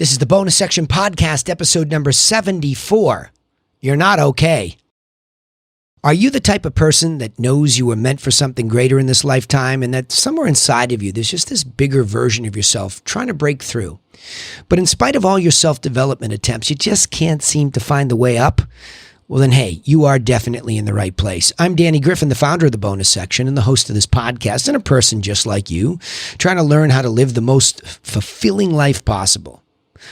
This is the Bonus Section Podcast, episode number 74. You're not okay. Are you the type of person that knows you were meant for something greater in this lifetime and that somewhere inside of you, there's just this bigger version of yourself trying to break through? But in spite of all your self-development attempts, you just can't seem to find the way up? Well, then, hey, you are definitely in the right place. I'm Danny Griffin, the founder of the Bonus Section and the host of this podcast, and a person just like you, trying to learn how to live the most fulfilling life possible.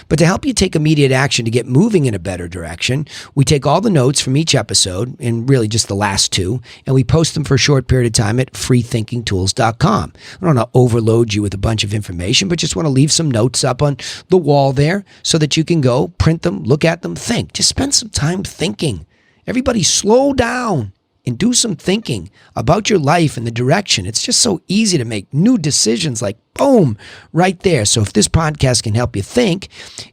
But to help you take immediate action to get moving in a better direction, we take all the notes from each episode, and really just the last two, and we post them for a short period of time at freethinkingtools.com. I don't want to overload you with a bunch of information, but just want to leave some notes up on the wall there so that you can go, print them, look at them, think. Just spend some time thinking. Everybody slow down and do some thinking about your life and the direction. It's just so easy to make new decisions, like boom, right there. So if this podcast can help you think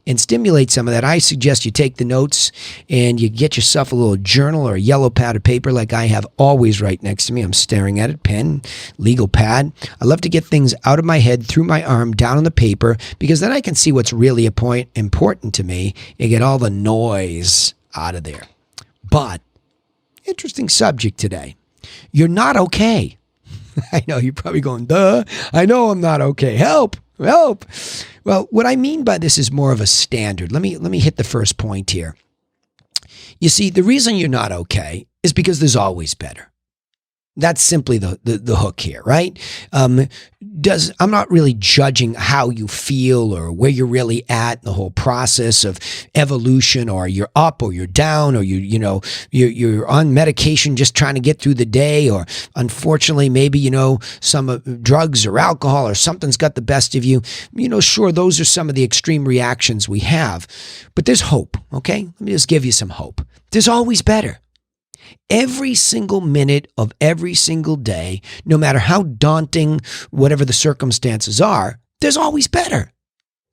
and stimulate some of that, I suggest you take the notes and you get yourself a little journal or a yellow pad of paper like I have always right next to me. I'm staring at it, pen, legal pad. I love to get things out of my head, through my arm, down on the paper, because then I can see what's really important to me and get all the noise out of there. But interesting subject today. You're not okay. I know you're probably going, duh, I know I'm not okay. Help. Well, what I mean by this is more of a standard. Let me hit the first point here. You see, the reason you're not okay is because there's always better. That's simply the hook here, right? I'm not really judging how you feel or where you're really at in the whole process of evolution, or you're up or you're down, or you're on medication just trying to get through the day, or unfortunately maybe some drugs or alcohol or something's got the best of you. Sure, those are some of the extreme reactions we have, but there's hope. Okay, let me just give you some hope. There's always better. Every single minute of every single day, no matter how daunting whatever the circumstances are, there's always better.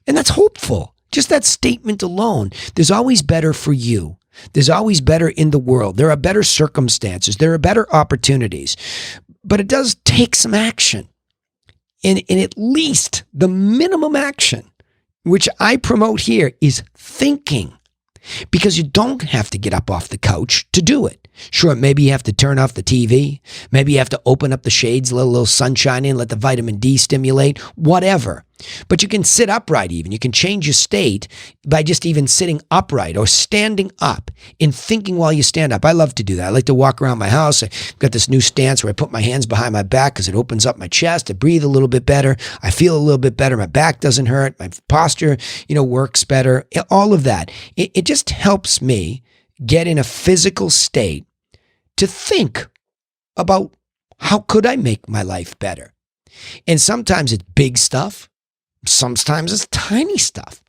And that's hopeful. Just that statement alone. There's always better for you. There's always better in the world. There are better circumstances. There are better opportunities. But it does take some action. And at least the minimum action, which I promote here, is thinking. Because you don't have to get up off the couch to do it. Sure, maybe you have to turn off the TV. Maybe you have to open up the shades, let a little sunshine in, let the vitamin D stimulate, whatever. But you can sit upright even. You can change your state by just even sitting upright or standing up and thinking while you stand up. I love to do that. I like to walk around my house. I've got this new stance where I put my hands behind my back because it opens up my chest. I breathe a little bit better. I feel a little bit better. My back doesn't hurt. My posture, works better. All of that. It just helps me get in a physical state to think about how could I make my life better. And sometimes it's big stuff. Sometimes it's tiny stuff.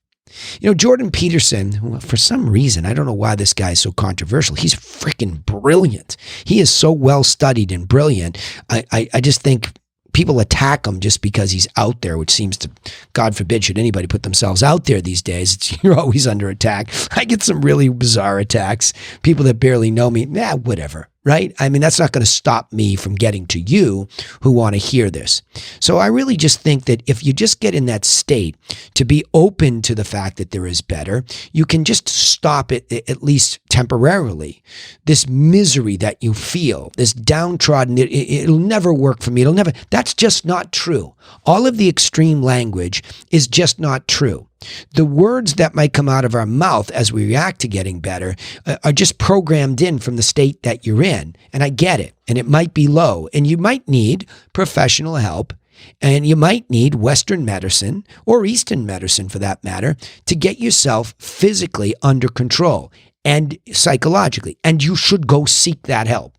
Jordan Peterson, for some reason, I don't know why this guy is so controversial. He's freaking brilliant. He is so well studied and brilliant. I just think people attack him just because he's out there, which seems to, God forbid, should anybody put themselves out there these days, you're always under attack. I get some really bizarre attacks. People that barely know me, whatever, right? I mean, that's not going to stop me from getting to you who want to hear this. So I really just think that if you just get in that state to be open to the fact that there is better, you can just stop it, at least temporarily. This misery that you feel, this downtrodden, it'll never work for me. That's just not true. All of the extreme language is just not true. The words that might come out of our mouth as we react to getting better are just programmed in from the state that you're in. And I get it. And it might be low. And you might need professional help. And you might need Western medicine or Eastern medicine, for that matter, to get yourself physically under control and psychologically. And you should go seek that help.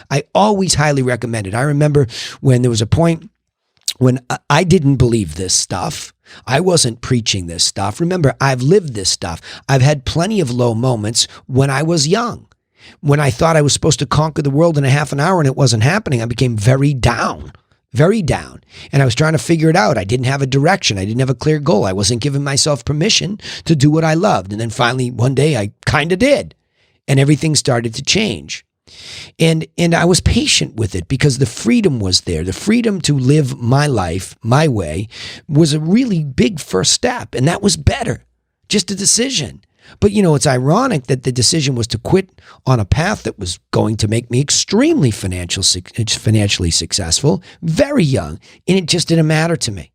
I always highly recommend it. I remember when there was a point when I didn't believe this stuff. I wasn't preaching this stuff. Remember, I've lived this stuff. I've had plenty of low moments when I was young. When I thought I was supposed to conquer the world in a half an hour and it wasn't happening, I became very down. And I was trying to figure it out. I didn't have a direction. I didn't have a clear goal. I wasn't giving myself permission to do what I loved. And then finally, one day, I kind of did. And everything started to change. And I was patient with it because the freedom was there. The freedom to live my life my way was a really big first step. And that was better. just a decision. But, it's ironic that the decision was to quit on a path that was going to make me extremely financially successful, very young, and it just didn't matter to me.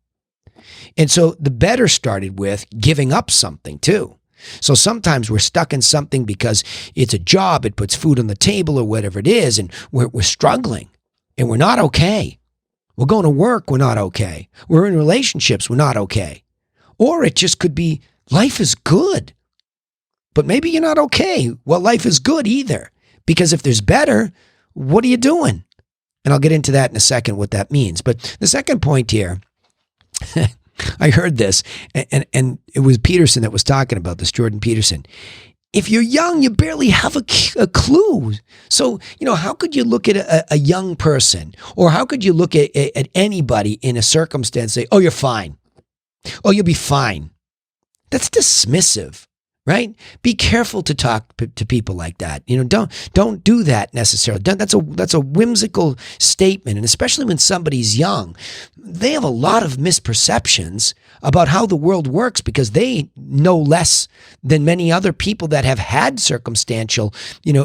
And so the better started with giving up something too. So sometimes we're stuck in something because it's a job, it puts food on the table or whatever it is, and we're struggling and we're not okay. We're going to work, we're not okay. We're in relationships, we're not okay. Or it just could be life is good. But maybe you're not okay. Well, life is good either. Because if there's better, what are you doing? And I'll get into that in a second, what that means. But the second point here, I heard this, and it was Peterson that was talking about this, Jordan Peterson. If you're young, you barely have a clue. So, how could you look at a young person, or how could you look at anybody in a circumstance and say, oh, you're fine. Oh, you'll be fine. That's dismissive. Right? Be careful to talk to people like that. Don't do that necessarily. That's a whimsical statement, and especially when somebody's young, they have a lot of misperceptions about how the world works because they know less than many other people that have had circumstantial,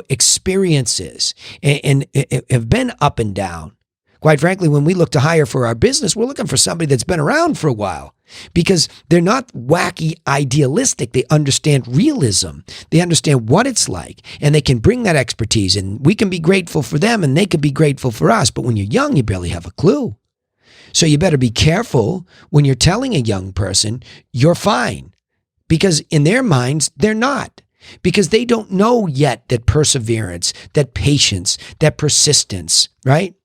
experiences and have been up and down. Quite frankly, when we look to hire for our business, we're looking for somebody that's been around for a while because they're not wacky idealistic. They understand realism. They understand what it's like, and they can bring that expertise, and we can be grateful for them and they can be grateful for us. But when you're young, you barely have a clue. So you better be careful when you're telling a young person you're fine, because in their minds, they're not. Because they don't know yet that perseverance, that patience, that persistence, right?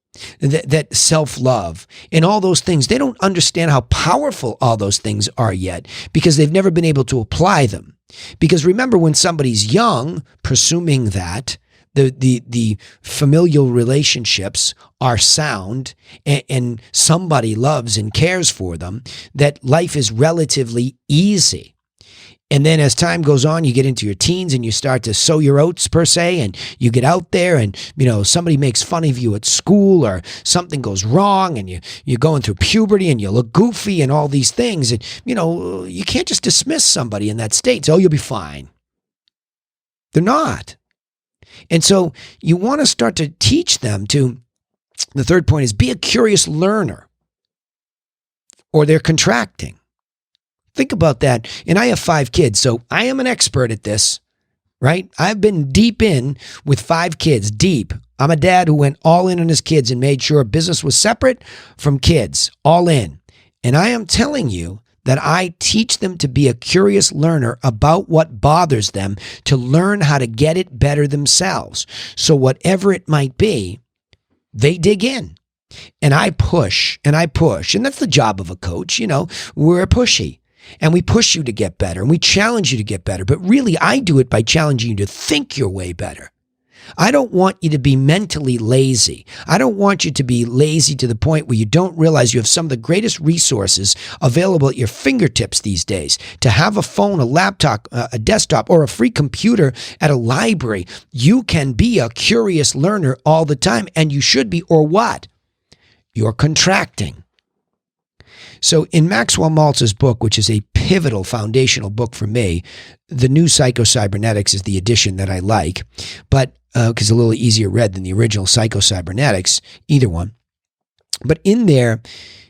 That self-love and all those things, they don't understand how powerful all those things are yet because they've never been able to apply them. Because remember, when somebody's young, presuming that the familial relationships are sound and somebody loves and cares for them, that life is relatively easy. And then as time goes on, you get into your teens and you start to sow your oats per se, and you get out there and, somebody makes fun of you at school or something goes wrong and you're going through puberty and you look goofy and all these things. And, you can't just dismiss somebody in that state. So, you'll be fine. They're not. And so you want to start to teach them the third point is be a curious learner, or they're contracting. Think about that. And I have 5 kids, so I am an expert at this, right? I've been deep in with 5 kids, deep. I'm a dad who went all in on his kids and made sure business was separate from kids, all in. And I am telling you that I teach them to be a curious learner about what bothers them, to learn how to get it better themselves. So whatever it might be, they dig in. And I push, and that's the job of a coach. We're pushy. And we push you to get better, and we challenge you to get better. But really, I do it by challenging you to think your way better. I don't want you to be mentally lazy. I don't want you to be lazy to the point where you don't realize you have some of the greatest resources available at your fingertips these days. To have a phone, a laptop, a desktop, or a free computer at a library, you can be a curious learner all the time, and you should be, or what? You're contracting. So in Maxwell Maltz's book, which is a pivotal foundational book for me, The New Psycho-Cybernetics is the edition that I like, but because it's a little easier read than the original Psycho-Cybernetics, either one. But in there,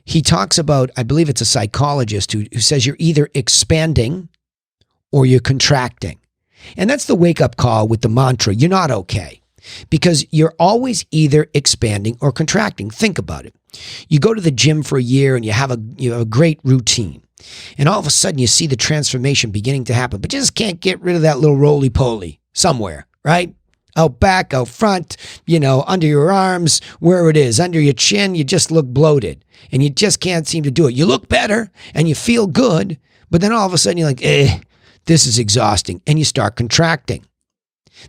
he talks about, I believe it's a psychologist who says you're either expanding or you're contracting. And that's the wake-up call with the mantra, you're not okay. Because you're always either expanding or contracting. Think about it. You go to the gym for a year and you have a great routine. And all of a sudden you see the transformation beginning to happen, but you just can't get rid of that little roly-poly somewhere, right? Out back, out front, under your arms, where it is, under your chin, you just look bloated and you just can't seem to do it. You look better and you feel good, but then all of a sudden you're like, this is exhausting, and you start contracting.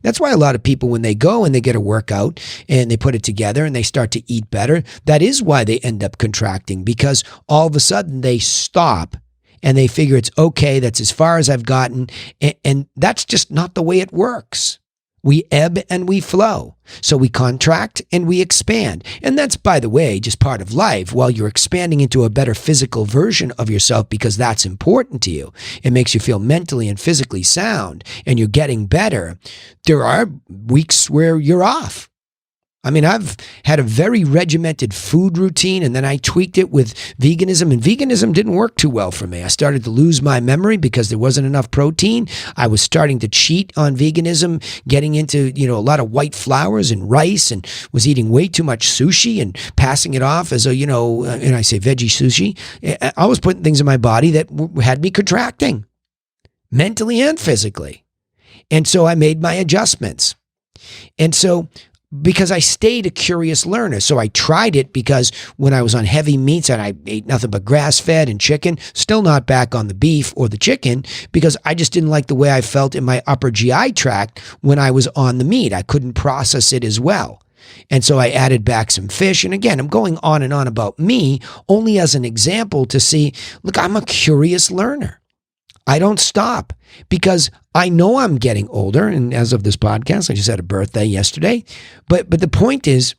That's why a lot of people, when they go and they get a workout and they put it together and they start to eat better, that is why they end up contracting, because all of a sudden they stop and they figure it's okay, that's as far as I've gotten, and that's just not the way it works. We ebb and we flow. So we contract and we expand. And that's, by the way, just part of life. While you're expanding into a better physical version of yourself because that's important to you, it makes you feel mentally and physically sound and you're getting better. There are weeks where you're off. I mean, I've had a very regimented food routine and then I tweaked it with veganism, and veganism didn't work too well for me. I started to lose my memory because there wasn't enough protein. I was starting to cheat on veganism, getting into, a lot of white flours and rice, and was eating way too much sushi and passing it off as and I say veggie sushi. I was putting things in my body that had me contracting mentally and physically. And so I made my adjustments. And so because I stayed a curious learner. So I tried it because when I was on heavy meats and I ate nothing but grass-fed and chicken, still not back on the beef or the chicken because I just didn't like the way I felt in my upper GI tract when I was on the meat. I couldn't process it as well. And so I added back some fish. And again, I'm going on and on about me only as an example to see, look, I'm a curious learner. I don't stop because I know I'm getting older. And as of this podcast, I just had a birthday yesterday. But the point is,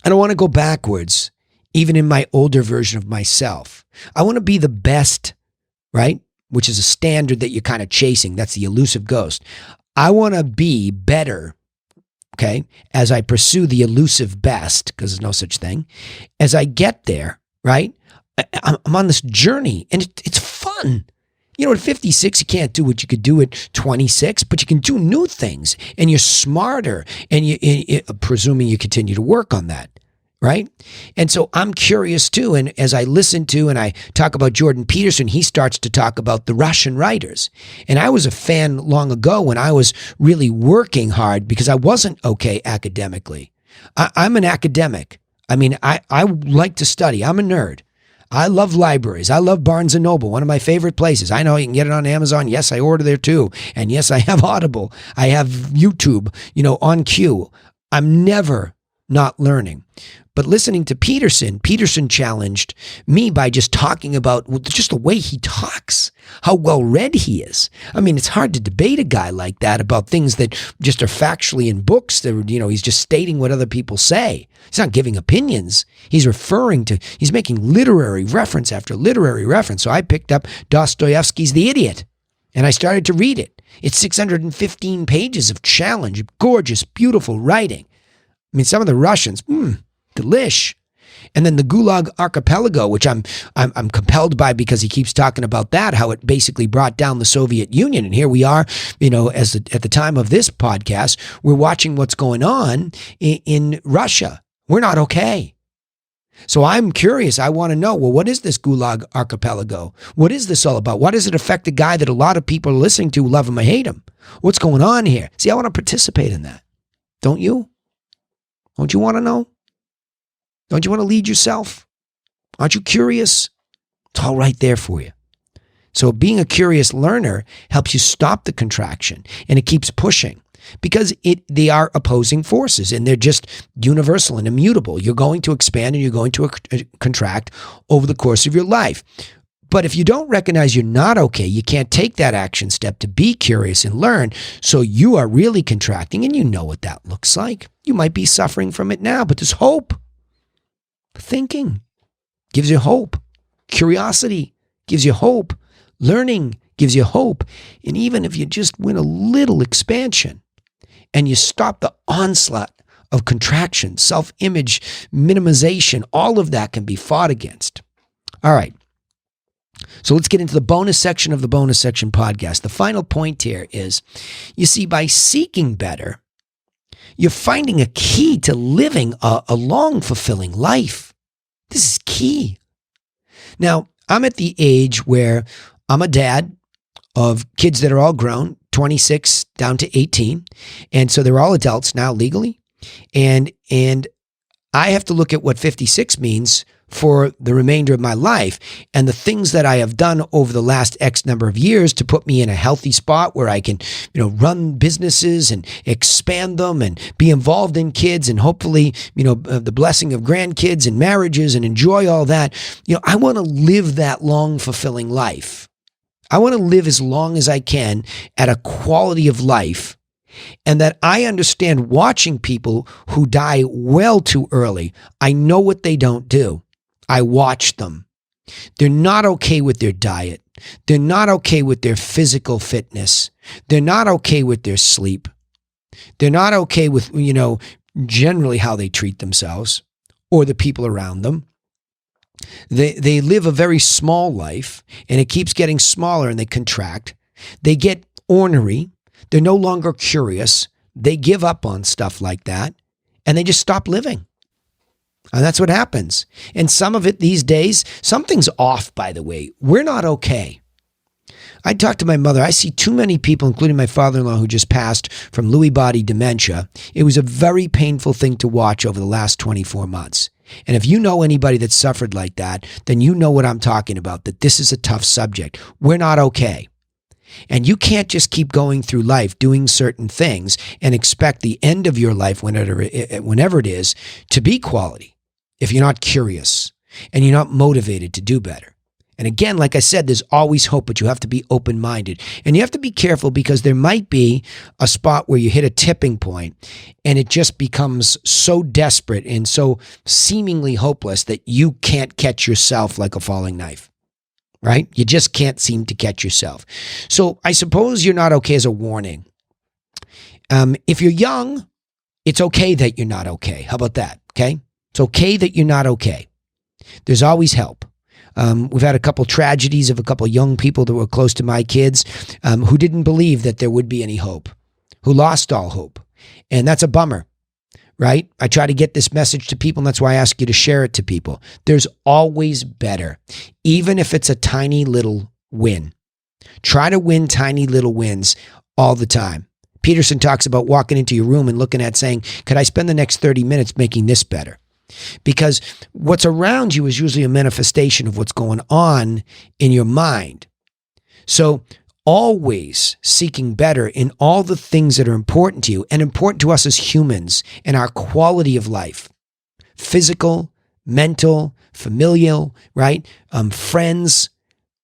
I don't want to go backwards, even in my older version of myself. I want to be the best, right? Which is a standard that you're kind of chasing. That's the elusive ghost. I want to be better, okay, as I pursue the elusive best, because there's no such thing. As I get there, right? I'm on this journey and it's fun. At 56, you can't do what you could do at 26, but you can do new things and you're smarter and presuming you continue to work on that, right? And so I'm curious too. And as I listen to and I talk about Jordan Peterson, he starts to talk about the Russian writers. And I was a fan long ago when I was really working hard because I wasn't okay academically. I'm an academic. I mean, I like to study. I'm a nerd. I love libraries. I love Barnes & Noble, one of my favorite places. I know you can get it on Amazon. Yes, I order there too. And yes, I have Audible. I have YouTube, on cue. I'm never not learning. But listening to Peterson challenged me by just talking about just the way he talks, how well read he is. I mean, it's hard to debate a guy like that about things that just are factually in books. That, he's just stating what other people say. He's not giving opinions. He's making literary reference after literary reference. So I picked up Dostoevsky's The Idiot and I started to read it. It's 615 pages of challenge, gorgeous, beautiful writing. I mean, some of the Russians, delish. And then the Gulag Archipelago, which I'm compelled by because he keeps talking about that, how it basically brought down the Soviet Union. And here we are, at the time of this podcast, we're watching what's going on in Russia. We're not okay. So I'm curious. I want to know, well, what is this Gulag Archipelago? What is this all about? Why does it affect a guy that a lot of people are listening to, love him or hate him? What's going on here? See, I want to participate in that. Don't you? Don't you want to know? Don't you want to lead yourself? Aren't you curious? It's all right there for you. So being a curious learner helps you stop the contraction and it keeps pushing because they are opposing forces and they're just universal and immutable. You're going to expand and you're going to contract over the course of your life. But if you don't recognize you're not okay, you can't take that action step to be curious and learn. So you are really contracting and you know what that looks like. You might be suffering from it now, but there's hope. Thinking gives you hope. Curiosity gives you hope. Learning gives you hope. And even if you just win a little expansion and you stop the onslaught of contraction, self-image, minimization, all of that can be fought against. All right. So let's get into the bonus section of the bonus section podcast. The final point here is, you see, by seeking better, you're finding a key to living a long, fulfilling life. This is key. Now, I'm at the age where I'm a dad of kids that are all grown, 26 down to 18. And so they're all adults now legally. And I have to look at what 56 means for the remainder of my life and the things that I have done over the last X number of years to put me in a healthy spot where I can, run businesses and expand them and be involved in kids and hopefully, the blessing of grandkids and marriages and enjoy all that. I want to live that long, fulfilling life. I want to live as long as I can at a quality of life and that I understand watching people who die well too early. I know what they don't do. I watch them. They're not okay with their diet. They're not okay with their physical fitness. They're not okay with their sleep. They're not okay with, generally how they treat themselves or the people around them. They live a very small life, and it keeps getting smaller, and they contract. They get ornery. They're no longer curious. They give up on stuff like that, and they just stop living. And that's what happens. And some of it these days, something's off, by the way. We're not okay. I talked to my mother. I see too many people, including my father-in-law, who just passed from Lewy body dementia. It was a very painful thing to watch over the last 24 months. And if you know anybody that suffered like that, then you know what I'm talking about, that this is a tough subject. We're not okay. And you can't just keep going through life doing certain things and expect the end of your life, whenever it is, to be quality if you're not curious and you're not motivated to do better. And again, like I said, there's always hope, but you have to be open-minded. And you have to be careful, because there might be a spot where you hit a tipping point and it just becomes so desperate and so seemingly hopeless that you can't catch yourself like a falling knife, right? You just can't seem to catch yourself. So I suppose you're not okay as a warning. If you're young, it's okay that you're not okay. How about that? Okay? It's okay that you're not okay. There's always help. We've had a couple tragedies of a couple young people that were close to my kids who didn't believe that there would be any hope, who lost all hope. And that's a bummer, right? I try to get this message to people, and that's why I ask you to share it to people. There's always better, even if it's a tiny little win. Try to win tiny little wins all the time. Peterson talks about walking into your room and looking at saying, could I spend the next 30 minutes making this better? Because what's around you is usually a manifestation of what's going on in your mind. So always seeking better in all the things that are important to you and important to us as humans and our quality of life. Physical, mental, familial, right? Friends,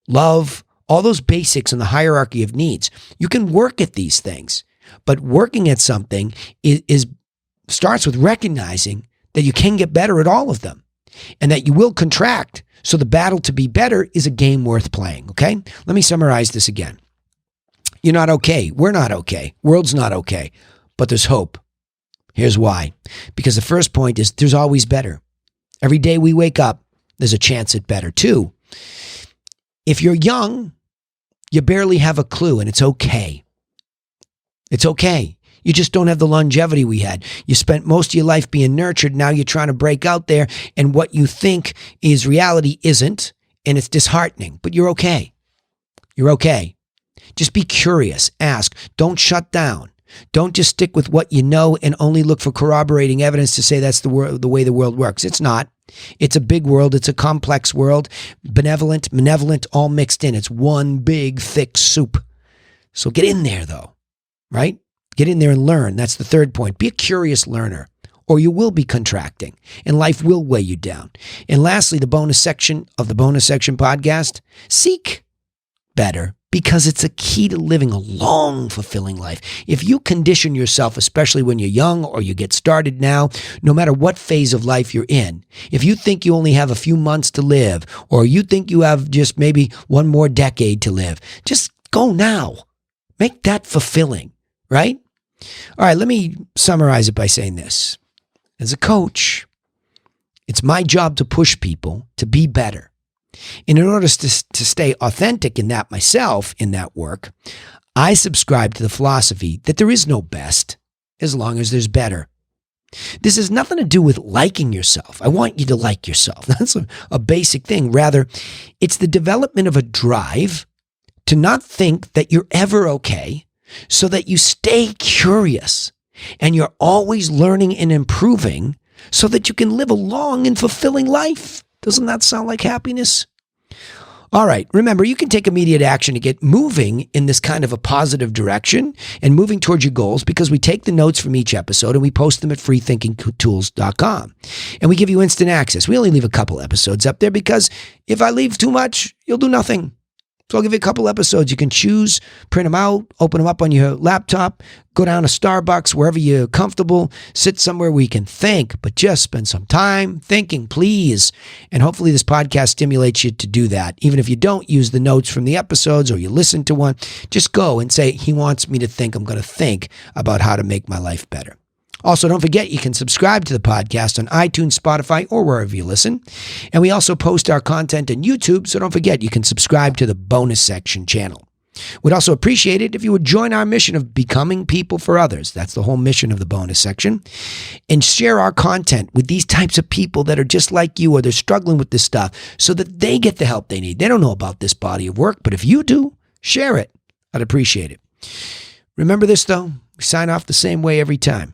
love, all those basics in the hierarchy of needs. You can work at these things, but working at something starts with recognizing that you can get better at all of them and that you will contract. So the battle to be better is a game worth playing, okay? Let me summarize this again. You're not okay. We're not okay. World's not okay. But there's hope. Here's why. Because the first point is there's always better. Every day we wake up, there's a chance at better. Two, if you're young, you barely have a clue, and it's okay. It's okay. You just don't have the longevity we had. You spent most of your life being nurtured. Now you're trying to break out there, and what you think is reality isn't, and it's disheartening, but you're okay. You're okay. Just be curious. Ask. Don't shut down. Don't just stick with what you know and only look for corroborating evidence to say that's the way the world works. It's not. It's a big world. It's a complex world. Benevolent, malevolent, all mixed in. It's one big, thick soup. So get in there, though, right? Get in there and learn. That's the third point. Be a curious learner, or you will be contracting, and life will weigh you down. And lastly, the bonus section of the Bonus Section podcast, seek better, because it's a key to living a long, fulfilling life. If you condition yourself, especially when you're young or you get started now, no matter what phase of life you're in, if you think you only have a few months to live, or you think you have just maybe one more decade to live, just go now. Make that fulfilling, right? All right, let me summarize it by saying this. As a coach, it's my job to push people to be better. And in order to stay authentic in that myself, in that work, I subscribe to the philosophy that there is no best as long as there's better. This has nothing to do with liking yourself. I want you to like yourself. That's a basic thing. Rather, it's the development of a drive to not think that you're ever okay, so that you stay curious and you're always learning and improving so that you can live a long and fulfilling life. Doesn't that sound like happiness? All right. Remember, you can take immediate action to get moving in this kind of a positive direction and moving towards your goals, because we take the notes from each episode and we post them at freethinkingtools.com. And we give you instant access. We only leave a couple episodes up there because if I leave too much, you'll do nothing. So I'll give you a couple episodes. You can choose, print them out, open them up on your laptop, go down to Starbucks, wherever you're comfortable, sit somewhere where you can think, but just spend some time thinking, please. And hopefully this podcast stimulates you to do that. Even if you don't use the notes from the episodes or you listen to one, just go and say, he wants me to think. I'm going to think about how to make my life better. Also, don't forget, you can subscribe to the podcast on iTunes, Spotify, or wherever you listen. And we also post our content on YouTube, so don't forget, you can subscribe to the bonus section channel. We'd also appreciate it if you would join our mission of becoming people for others. That's the whole mission of the bonus section. And share our content with these types of people that are just like you or they're struggling with this stuff so that they get the help they need. They don't know about this body of work, but if you do, share it. I'd appreciate it. Remember this, though. We sign off the same way every time.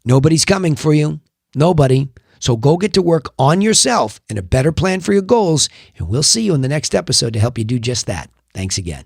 Nobody's coming for you. Nobody. So go get to work on yourself and a better plan for your goals, and we'll see you in the next episode to help you do just that. Thanks again.